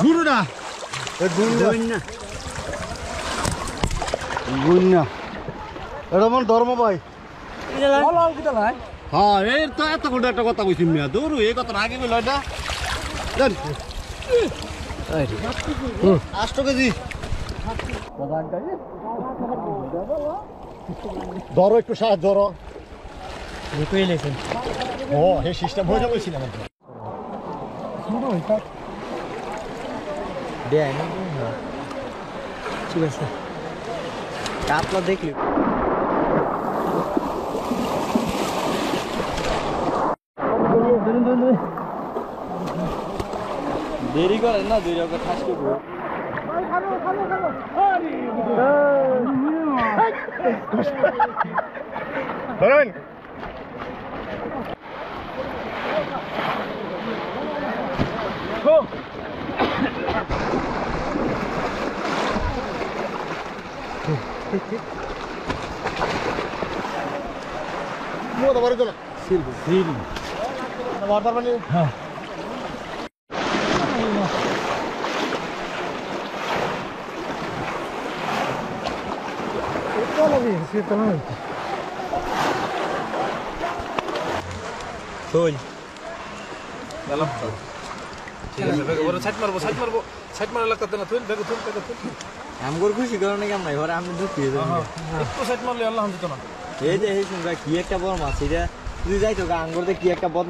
শুরু না গুন্না এটা আমার ধর্ম ভাই হ্যাঁ এই তো এত গুড একটা কথা কইছি মিয়া দূর এই কথা আগে বল এটা দেন 8 কেজি ধরো একটু সাহায্য ধরো ও হে সিস্টেম হয়ে যাবে সিনেমা ঠিক আছে কাপলা দেখলি দেরি করেন না দুই রকম ঠাস করবো ধরেন Mua tao vào đây cho nào. Xin. Nó vào tao vào đi. Hả. Itu lagi situ lagi. Thôi. Dalam. ঠিক আছে ব্যাগ ওরে সাইড মারবো সাইড মারা লাগতে না তুই ব্যাগ তুই আমগর খুশি কারণে কেমন নাই ওরে আমি দুঃখ হয়ে যাবে একটু সাইড মারলে আল্লাহ হামদ তো না এই যে এই শুনবা কি একটা বড় মাছ এটা তুই যাইতো গা আঙ্গুরতে কি একটা